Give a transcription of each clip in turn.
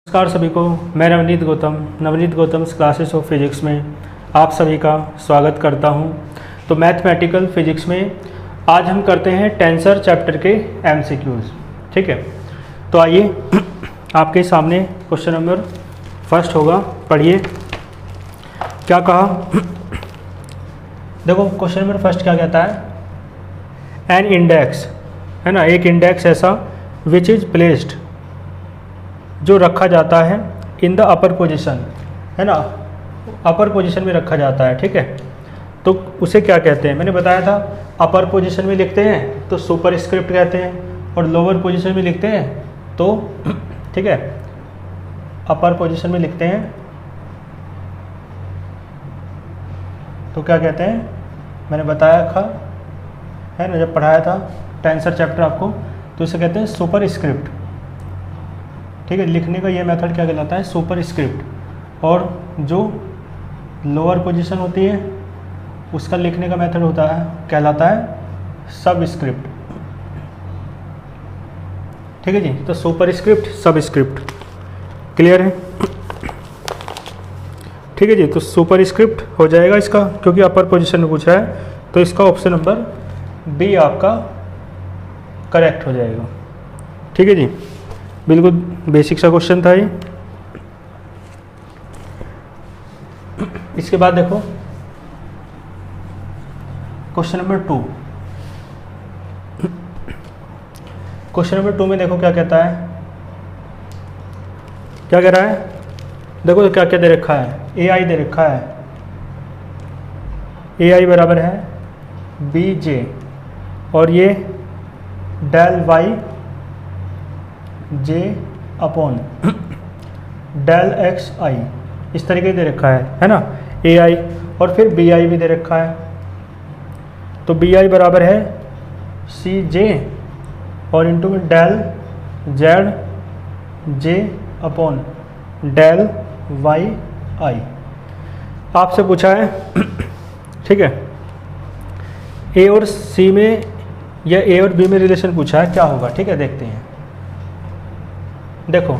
नमस्कार सभी को, मैं Navneet Gautam classes of physics में आप सभी का स्वागत करता हूं। तो मैथमेटिकल फिजिक्स में आज हम करते हैं टेंसर चैप्टर के एमसीक्यूज। ठीक है, तो आइए आपके सामने क्वेश्चन नंबर फर्स्ट होगा, पढ़िए क्या कहा। देखो क्वेश्चन नंबर फर्स्ट क्या कहता है, एन इंडेक्स है ना, एक इंडेक्स ऐसा विच इज प्लेस्ड, जो रखा जाता है इन द अपर पोजीशन, है ना, अपर पोजीशन में रखा जाता है। ठीक है, तो उसे क्या कहते हैं, मैंने बताया था अपर पोजीशन में लिखते हैं तो सुपर स्क्रिप्ट कहते हैं, और लोअर पोजीशन में लिखते हैं तो ठीक है, अपर पोजीशन में लिखते हैं तो क्या कहते हैं, मैंने बताया था है ना, जब पढ़ाया था टेंसर चैप्टर आपको, तो इसे कहते हैं सुपर स्क्रिप्ट। ठीक है, लिखने का ये मेथड क्या कहलाता है, सुपर स्क्रिप्ट। और जो लोअर पोजीशन होती है उसका लिखने का मेथड होता है, कहलाता है सब स्क्रिप्ट। ठीक है जी, तो सुपर स्क्रिप्ट, सब स्क्रिप्ट, क्लियर है। ठीक है जी, तो सुपर स्क्रिप्ट हो जाएगा इसका, क्योंकि अपर पोजीशन में पूछा है, तो इसका ऑप्शन नंबर बी आपका करेक्ट हो जाएगा। ठीक है जी, बिल्कुल बेसिक सा क्वेश्चन था ये। इसके बाद देखो क्वेश्चन नंबर 2। क्वेश्चन नंबर 2 में देखो क्या कहता है, क्या कह रहा है, देखो क्या क्या दे रखा है, ए आई दे रखा है, ए आई बराबर है बी जे, और ये del Y J upon del X I, इस तरीके दे रखा है ना, ए आई, और फिर बी आई भी दे रखा है। तो बी आई बराबर है सी जे और इंटू में del Z J upon del Y I. आपसे पूछा है ठीक है, ए और सी में या ए और बी में रिलेशन पूछा है, क्या होगा। ठीक है, देखते हैं। देखो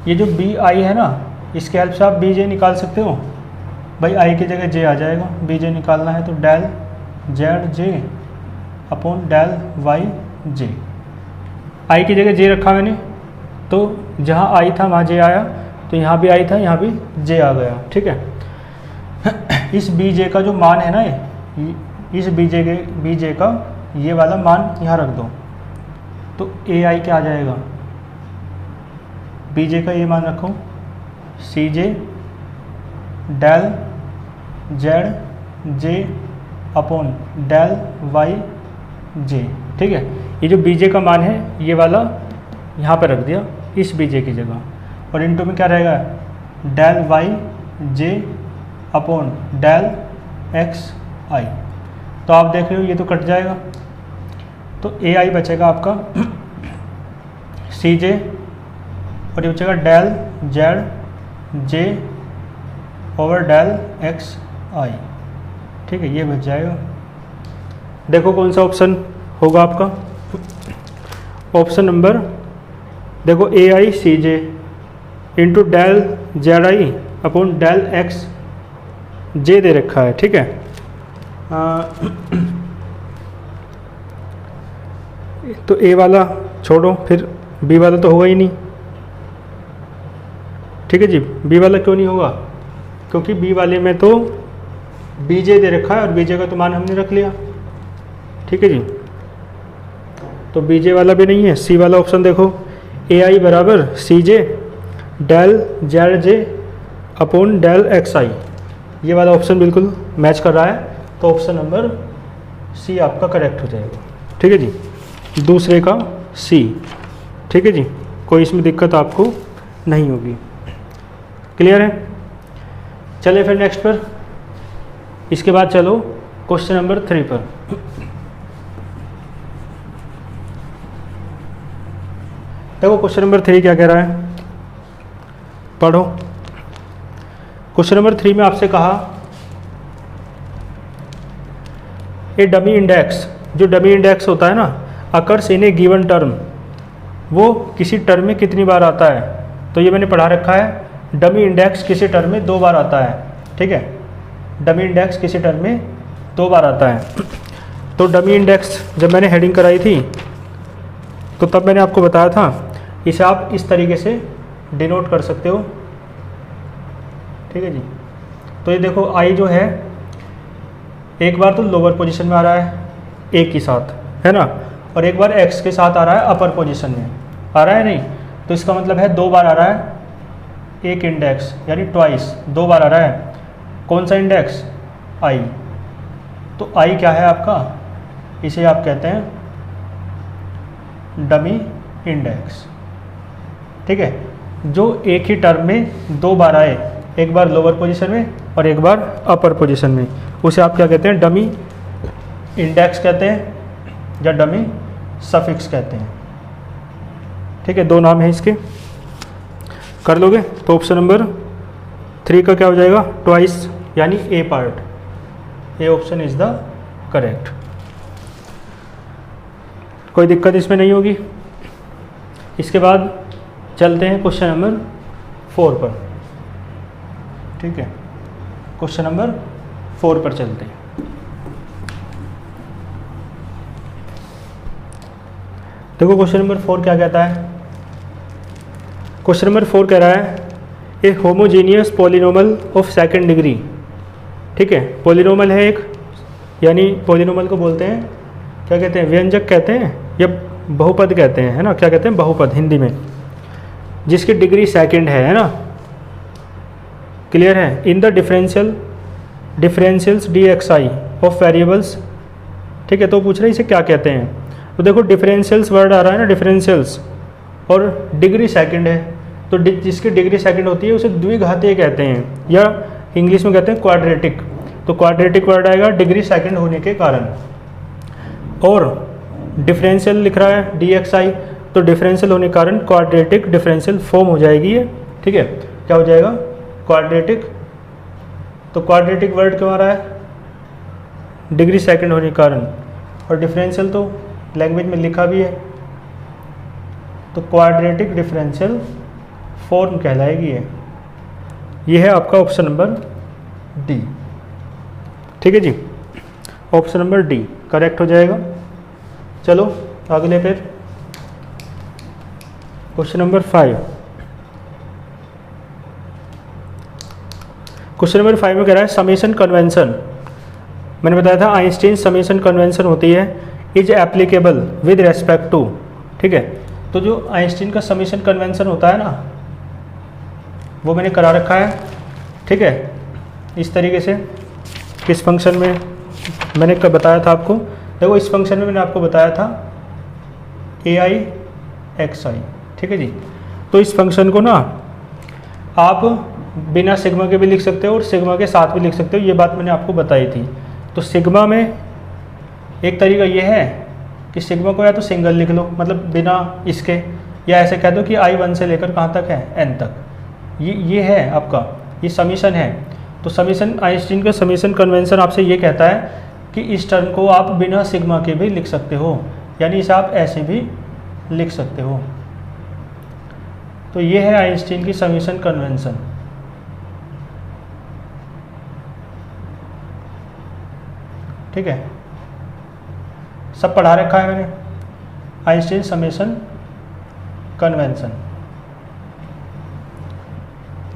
ये जो बी आई है ना, इसके हेल्प से आप बी जे निकाल सकते हो। भाई आई की जगह जे आ जाएगा, बी जे निकालना है तो del Z J upon del Y J. I की जगह जे रखा मैंने, तो जहाँ आई था वहाँ जे आया, तो यहाँ भी आई था, यहाँ भी जे आ गया। ठीक है, इस बी जे का जो मान है ना, इस बी जे का ये वाला मान यहाँ रख दो, तो ए आई क्या आ जाएगा, बी जे का ये मान रखो C J del Z J upon del Y J. ठीक है, ये जो बी जे का मान है ये वाला यहाँ पर रख दिया इस बी जे की जगह, और इनटू में क्या रहेगा del Y J upon del X I. तो आप देख रहे हो ये तो कट जाएगा, तो ए आई बचेगा आपका सी जे, और ये बचेगा डेल जेड जे ओवर डेल एक्स आई। ठीक है, ये बच जाएगा। देखो कौन सा ऑप्शन होगा आपका, ऑप्शन नंबर देखो A I C J into del Z I upon del X J दे रखा है। ठीक है, तो ए वाला छोड़ो, फिर बी वाला तो होगा ही नहीं। ठीक है जी, बी वाला क्यों नहीं होगा, क्योंकि बी वाले में तो बी जे दे रखा है और बी जे का तो मान हमने रख लिया। ठीक है जी, तो बी जे वाला भी नहीं है। सी वाला ऑप्शन देखो, ए आई बराबर C J del Z J upon del X I, ये वाला ऑप्शन बिल्कुल मैच कर रहा है, तो ऑप्शन नंबर सी आपका करेक्ट हो जाएगा। ठीक है जी, दूसरे का सी। ठीक है जी, कोई इसमें दिक्कत आपको नहीं होगी, क्लियर है। चलिए फिर नेक्स्ट पर, इसके बाद चलो क्वेश्चन नंबर 3 पर। देखो क्वेश्चन नंबर 3 क्या कह रहा है, पढ़ो। क्वेश्चन नंबर 3 में आपसे कहा ए डमी इंडेक्स, जो डमी इंडेक्स होता है ना, occurs in A given term, वो किसी टर्म में कितनी बार आता है। तो ये मैंने पढ़ा रखा है, डमी इंडेक्स किसी टर्म में 2 बार आता है, ठीक है, डमी इंडेक्स किसी टर्म में 2 बार आता है। तो डमी इंडेक्स जब मैंने हेडिंग कराई थी तो तब मैंने आपको बताया था इसे आप इस तरीके से डिनोट कर सकते हो, ठीक है जी। तो ये देखो आई जो है एक बार तो लोअर पोजीशन में आ रहा है ए के साथ, है ना, और एक बार एक्स के साथ आ रहा है अपर पोजीशन में, आ रहा है नहीं, तो इसका मतलब है 2 बार आ रहा है एक इंडेक्स, यानी ट्वाइस 2 बार आ रहा है। कौन सा इंडेक्स? आई। तो आई क्या है आपका? इसे आप कहते हैं डमी इंडेक्स, ठीक है, जो एक ही टर्म में 2 बार आए, एक बार लोअर पोजीशन में और एक बार अपर पोजीशन में, उसे आप क्या कहते हैं? डमी इंडेक्स कहते हैं या डमी सफिक्स कहते हैं, ठीक है, 2 नाम है इसके, कर लोगे। तो ऑप्शन नंबर 3 का क्या हो जाएगा? ट्वाइस, यानी A part, A option is the correct. कोई दिक्कत इसमें नहीं होगी। इसके बाद चलते हैं क्वेश्चन नंबर 4 पर, ठीक है, क्वेश्चन नंबर 4 पर चलते हैं। देखो क्वेश्चन नंबर 4 क्या कहता है। क्वेश्चन नंबर 4 कह रहा है a homogeneous polynomial of second degree, ठीक है, पॉलिनोमल है एक, यानी पॉलिनोमल को बोलते हैं, क्या कहते हैं? व्यंजक कहते हैं या बहुपद कहते हैं, है ना, क्या कहते हैं? बहुपद हिंदी में, जिसकी डिग्री सेकंड है ना, क्लियर है। In the differentials D x I of variables, ठीक है, तो पूछ रहे इसे क्या कहते हैं। तो देखो डिफरेंशियल्स वर्ड आ रहा है ना, डिफरेंशियल्स, और डिग्री सेकंड है, तो जिसकी डिग्री सेकंड होती है उसे द्विघातीय कहते हैं, या इंग्लिश में कहते हैं क्वाड्रेटिक। तो क्वाड्रेटिक वर्ड आएगा डिग्री सेकंड होने के कारण। और डिफरेंशियल लिख रहा है डी एक्स आई, तो डिफरेंशियल होने के कारण क्वाड्रेटिक डिफरेंशियल फॉर्म हो जाएगी ये, ठीक है, क्या हो जाएगा? क्वाड्रेटिक। तो क्वाड्रेटिक वर्ड क्यों आ रहा है? डिग्री सेकंड होने के कारण, और डिफरेंशियल तो लैंग्वेज में लिखा भी है, तो क्वाड्रेटिक डिफरेंशियल फॉर्म कहलाएगी ये है आपका ऑप्शन नंबर डी, ठीक है जी, ऑप्शन नंबर डी करेक्ट हो जाएगा। चलो अगले पे क्वेश्चन नंबर 5। क्वेश्चन नंबर 5 में कह रहा है समेशन कन्वेंशन, मैंने बताया था आइंस्टीन समेशन कन्वेंशन होती है is applicable with respect to, ठीक है, तो जो आइंस्टीन का समेशन कन्वेंशन होता है ना, वो मैंने करा रखा है, ठीक है, इस तरीके से। किस फंक्शन में मैंने कब बताया था आपको? देखो इस फंक्शन में मैंने आपको बताया था ए आई एक्स आई, ठीक है जी। तो इस फंक्शन को ना आप बिना सिग्मा के भी लिख सकते हो और सिग्मा के साथ भी लिख सकते हो, ये बात मैंने आपको बताई थी। तो सिग्मा में एक तरीका ये है कि सिग्मा को या तो सिंगल लिख लो, मतलब बिना इसके, या ऐसे कह दो कि I1 से लेकर कहाँ तक है? N तक। ये है आपका, ये समीशन है। तो समीशन, आइंस्टीन का समीशन कन्वेंशन आपसे ये कहता है कि इस टर्म को आप बिना सिग्मा के भी लिख सकते हो, यानी इसे आप ऐसे भी लिख सकते हो। तो ये है आइंस्टीन की समीशन कन्वेंशन, ठीक है, सब पढ़ा रखा है मैंने, आइंस्टीन समेशन कन्वेंशन,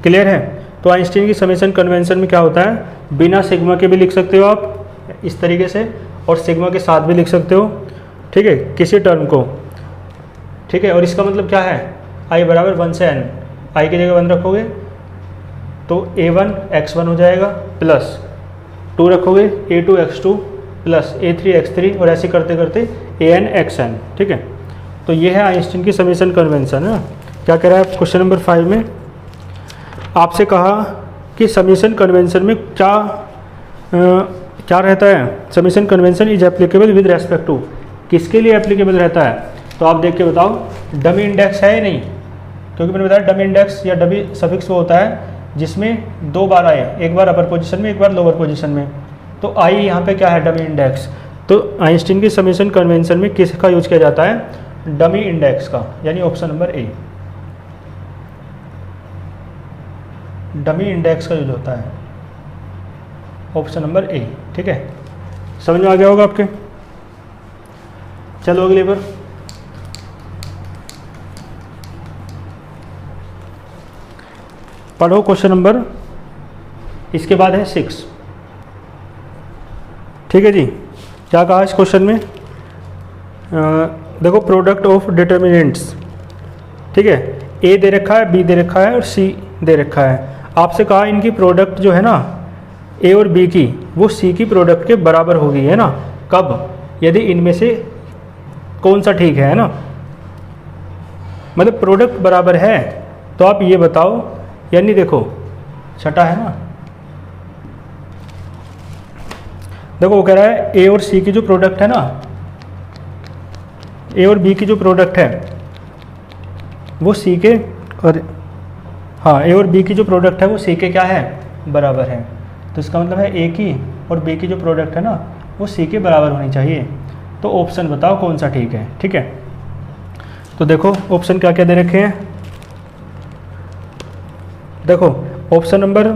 क्लियर है। तो आइंस्टीन की समेशन कन्वेंशन में क्या होता है? बिना सिग्मा के भी लिख सकते हो आप इस तरीके से, और सिग्मा के साथ भी लिख सकते हो, ठीक है, किसी टर्म को, ठीक है। और इसका मतलब क्या है? आई बराबर 1 से n, आई की जगह 1 रखोगे तो a1 x1 हो जाएगा, प्लस 2 रखोगे a2 x2 plus a3 x3, और ऐसे करते करते an xn, ठीक है। तो ये है आइंस्टीन की समेशन कन्वेंशन है। क्या कह रहा है क्वेश्चन नंबर 5 में? आपसे कहा कि समेशन कन्वेंशन में क्या रहता है? Summation convention is applicable with respect to, किसके लिए एप्लीकेबल रहता है? तो आप देख के बताओ, डमी इंडेक्स है या नहीं? क्योंकि मैंने बताया डमी इंडेक्स या डमी सफिक्स वो होता है जिसमें 2 बार आए, एक बार अपर पोजीशन में, एक बार लोअर पोजीशन में। तो आई यहाँ पे क्या है? Dummy index. तो आइंस्टीन की समेशन कन्वेंशन में किसका यूज किया जाता है? डमी इंडेक्स का, यानी option number A. Dummy index का यूज होता है। ऑप्शन नंबर ए, ठीक है, समझ में आ गया होगा आपके। चलो अगले पर, पढ़ो क्वेश्चन नंबर, इसके बाद है 6, ठीक है जी। क्या कहा इस क्वेश्चन में, देखो प्रोडक्ट ऑफ डिटर्मिनेंट्स, ठीक है, ए दे रखा है, बी दे रखा है और सी दे रखा है। आपसे कहा इनकी प्रोडक्ट जो है ना ए और बी की, वो सी की प्रोडक्ट के बराबर होगी, है ना। कब, यदि इनमें से कौन सा ठीक है ना, मतलब प्रोडक्ट बराबर है तो आप ये बताओ, यानी देखो छठा है ना, देखो वो कह रहा है ए और सी की जो प्रोडक्ट है ना, ए और बी की जो प्रोडक्ट है वो सी के, और हाँ ए और बी की जो प्रोडक्ट है वो सी के क्या है, बराबर है। तो इसका मतलब है ए की और बी की जो प्रोडक्ट है ना वो सी के बराबर होनी चाहिए। तो ऑप्शन बताओ कौन सा ठीक है, ठीक है। तो देखो ऑप्शन क्या क्या दे रखे हैं, देखो ऑप्शन नंबर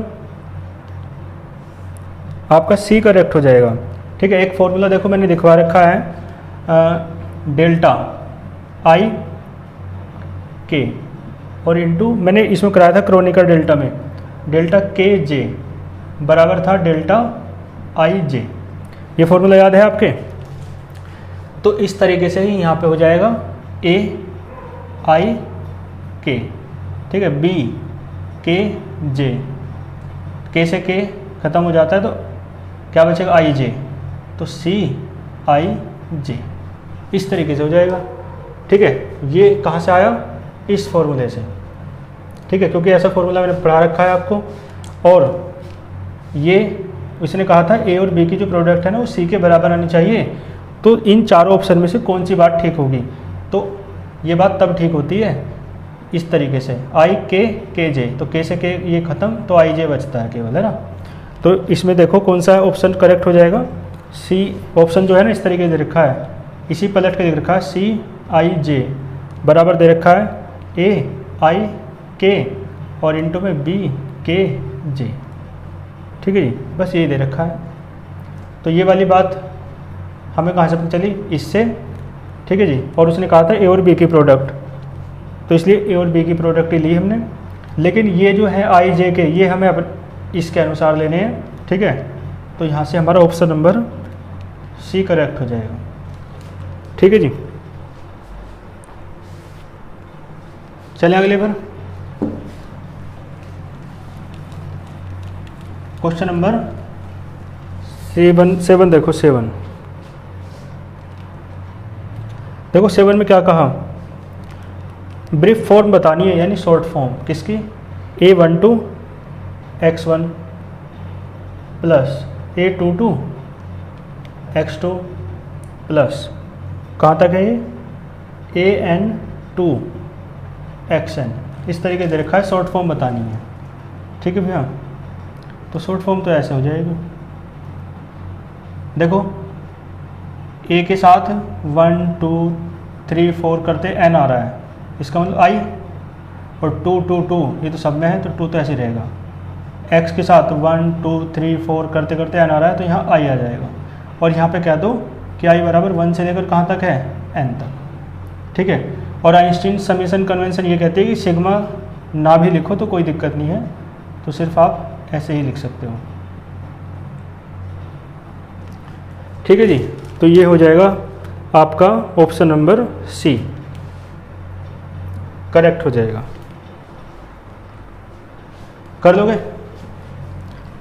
आपका सी करेक्ट हो जाएगा, ठीक है। एक फॉर्मूला देखो मैंने लिखवा रखा है, डेल्टा आई के और इनटू, मैंने इसमें कराया था क्रोनिकल डेल्टा में, डेल्टा के जे बराबर था डेल्टा आई जे। ये फॉर्मूला याद है आपके। तो इस तरीके से ही यहाँ पे हो जाएगा ए आई के, ठीक है, बी के जे, के से के ख़त्म हो जाता है तो क्या बचेगा आई जे, तो सी आई जे, इस तरीके से हो जाएगा, ठीक है। ये कहाँ से आया, इस फॉर्मूले से, ठीक है, क्योंकि ऐसा फॉर्मूला मैंने पढ़ा रखा है आपको। और ये उसने कहा था ए और बी की जो प्रोडक्ट है ना वो सी के बराबर आनी चाहिए। तो इन चारों ऑप्शन में से कौन सी बात ठीक होगी, तो ये बात तब ठीक होती है इस तरीके से, आई के जे, तो के से के ये ख़त्म तो आई जे बचता है केवल, है ना। तो इसमें देखो कौन सा ऑप्शन करेक्ट हो जाएगा, सी ऑप्शन जो है ना इस तरीके से रखा है, इसी पलट के लिख रखा है, सी आई जे बराबर दे रखा है ए आई के और इनटू में बी के जे, ठीक है जी, बस ये दे रखा है। तो ये वाली बात हमें कहाँ से पता चली, इससे, ठीक है जी। और उसने कहा था ए और बी की प्रोडक्ट, तो इसलिए ए और बी की प्रोडक्ट ही ली हमने। लेकिन ये जो है आई जे के, ये हमें अब इसके अनुसार लेने हैं, ठीक है। तो यहाँ से हमारा ऑप्शन नंबर सी करेक्ट हो जाएगा, ठीक है जी। चलें अगले पर, क्वेश्चन नंबर 7 देखो 7, देखो 7 में क्या कहा, ब्रीफ फॉर्म बतानी है, यानी शॉर्ट फॉर्म किसकी, A12 x1 plus A22 x2 plus कहाँ तक है ये AN2 xn, इस तरीके से रखा है, शॉर्ट फॉर्म बतानी है, ठीक है भैया। तो शॉर्ट फॉर्म तो ऐसे हो जाएगी, देखो ए के साथ 1 2 3 4 करते n आ रहा है, इसका मतलब i, और 2 2 2 ये तो सब में है तो 2 तो ऐसे रहेगा। x के साथ 1 2 3 4 करते करते n आ रहा है तो यहाँ i आ जाएगा, और यहाँ पे कह दो कि i बराबर 1 से लेकर कहाँ तक है, n तक, ठीक है। और आइंस्टीन समेशन कन्वेंशन ये कहते हैं कि सिग्मा ना भी लिखो तो कोई दिक्कत नहीं है, तो सिर्फ आप ऐसे ही लिख सकते हो, ठीक है जी। तो ये हो जाएगा आपका ऑप्शन नंबर सी करेक्ट हो जाएगा, कर लोगे।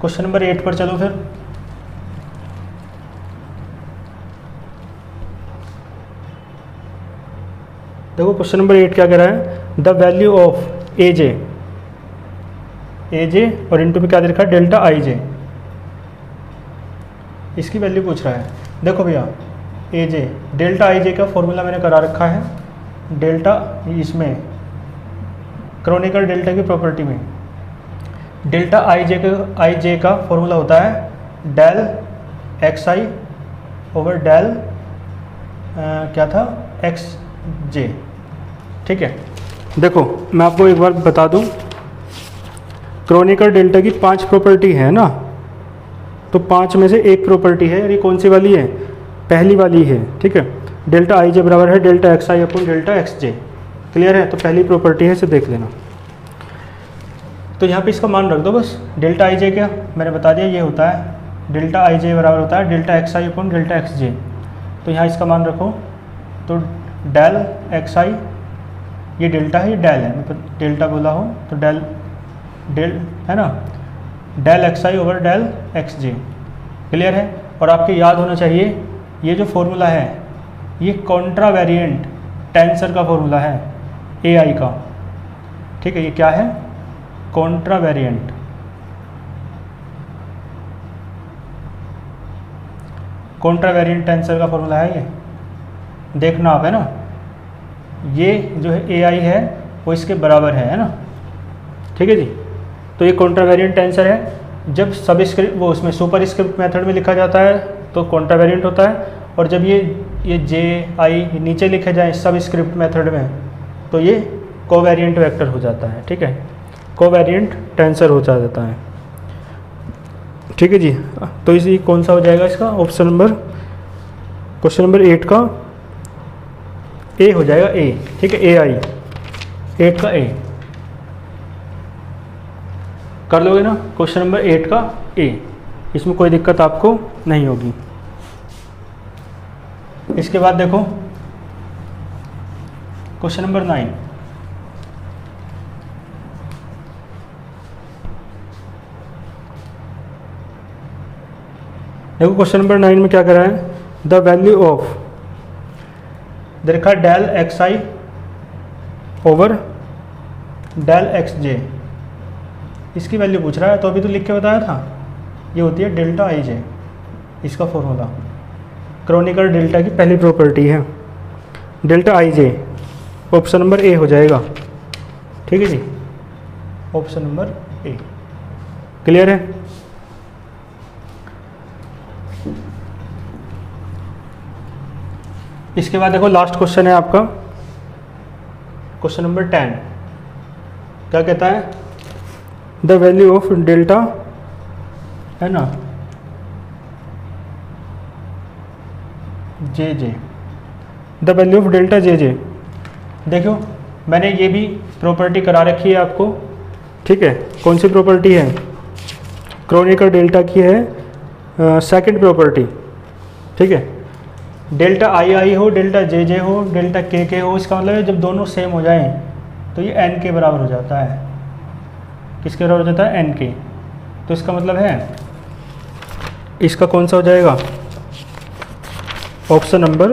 क्वेश्चन नंबर 8 पर चलो फिर, देखो क्वेश्चन नंबर 8 क्या कह रहा है, द वैल्यू ऑफ ए जे और इनटू में क्या दे रखा है, डेल्टा आई जे, इसकी वैल्यू पूछ रहा है। देखो भैया ए जे, डेल्टा आई जे का फॉर्मूला मैंने करा रखा है, डेल्टा इसमें क्रोनिकल डेल्टा की प्रॉपर्टी में डेल्टा आई जे का फॉर्मूला होता है del X I over del क्या था एक्स जे, ठीक है। देखो मैं आपको एक बार बता दूं, क्रोनिकर डेल्टा की 5 प्रॉपर्टी है ना, तो 5 में से एक प्रॉपर्टी है और ये कौन सी वाली है, पहली वाली है, ठीक है। डेल्टा आई जे बराबर है डेल्टा एक्स आई upon delta x J, clear है। तो पहली प्रॉपर्टी है, इसे देख लेना। तो यहाँ पे इसका मान रख दो बस। डेल्टा आई जे क्या मैंने बता दिया, ये होता है डेल्टा आई जे बराबर होता है डेल्टा एक्स आई अपॉन डेल्टा एक्स जे। तो यहाँ इसका मान रखो, तो डेल एक्स आई, ये डेल्टा है, ये डेल है, मतलब डेल्टा बोला हो तो डेल है ना, del X I over del X J, clear है। और आपके याद होना चाहिए ये जो फॉर्मूला है ये कॉन्ट्रा वेरिएंट टेंसर का फॉर्मूला है, ए आई का, ठीक है। ये क्या है, Contra variant, Contra variant tensor का फॉर्मूला है ये, देखना आप, है ना। ये जो है ए आई है वो इसके बराबर है ना, ठीक है जी। तो ये कॉन्ट्रा वेरिएंट टेंसर है। जब सब स्क्रिप्ट वो उसमें सुपर स्क्रिप्ट मेथड में लिखा जाता है तो कॉन्ट्रा वेरिएंट होता है, और जब ये जे आई नीचे लिखे जाए सब स्क्रिप्ट मेथड में तो ये कोवेरिएंट वेक्टर हो जाता है, ठीक है, कोवेरिएंट टेंसर हो जाता है, ठीक है जी। तो इसी कौन सा हो जाएगा इसका ऑप्शन नंबर, क्वेश्चन नंबर 8 का ए हो जाएगा, ए, ठीक है, ए आई 8 का ए कर लोगे ना, क्वेश्चन नंबर 8 का ए, इसमें कोई दिक्कत आपको नहीं होगी। इसके बाद देखो क्वेश्चन नंबर 9, देखो क्वेश्चन नंबर 9 में क्या करा है, द वैल्यू ऑफ, देखा del X I over del X J, इसकी वैल्यू पूछ रहा है। तो अभी तो लिख के बताया था, ये होती है डेल्टा आई जे, इसका फॉर्मूला क्रोनिकर डेल्टा की पहली प्रॉपर्टी है, delta I J, option number A हो जाएगा, ठीक है जी, ऑप्शन नंबर ए, क्लियर है। इसके बाद देखो लास्ट क्वेश्चन है आपका, क्वेश्चन नंबर 10, क्या कहता है, द वैल्यू ऑफ डेल्टा, है ना, J J, the value of delta J J. देखो मैंने ये भी प्रॉपर्टी करा रखी है आपको, ठीक है, कौन सी प्रॉपर्टी है, क्रोनिकर डेल्टा की है सेकंड प्रॉपर्टी, ठीक है। डेल्टा आई आई हो, डेल्टा जे जे हो, डेल्टा के हो, इसका मतलब है जब दोनों सेम हो जाएं तो ये एन के बराबर हो जाता है, किसके बराबर हो जाता है, एन के। तो इसका मतलब है इसका कौन सा हो जाएगा, ऑप्शन नंबर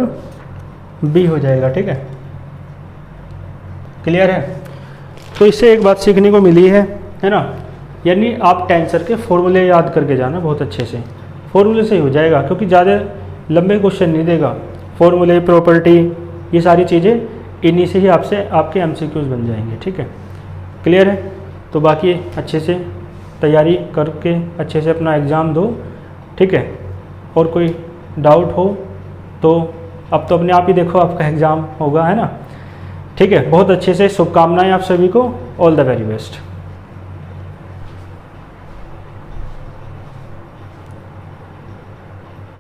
बी हो जाएगा, ठीक है, क्लियर है। तो इससे एक बात सीखने को मिली है ना, यानी आप टेंसर के फॉर्मूले याद करके जाना बहुत अच्छे से, फॉर्मूले से ही हो जाएगा, क्योंकि ज़्यादा लंबे क्वेश्चन नहीं देगा, फॉर्मूले, प्रॉपर्टी, ये सारी चीज़ें इन्हीं से ही आपसे आपके एमसीक्यूज बन जाएंगे, ठीक है, क्लियर है। तो बाकी अच्छे से तैयारी करके अच्छे से अपना एग्ज़ाम दो, ठीक है। और कोई डाउट हो तो अब तो अपने आप ही देखो आपका एग्ज़ाम होगा, है ना, ठीक है। बहुत अच्छे से शुभकामनाएं आप सभी को, ऑल द वेरी बेस्ट।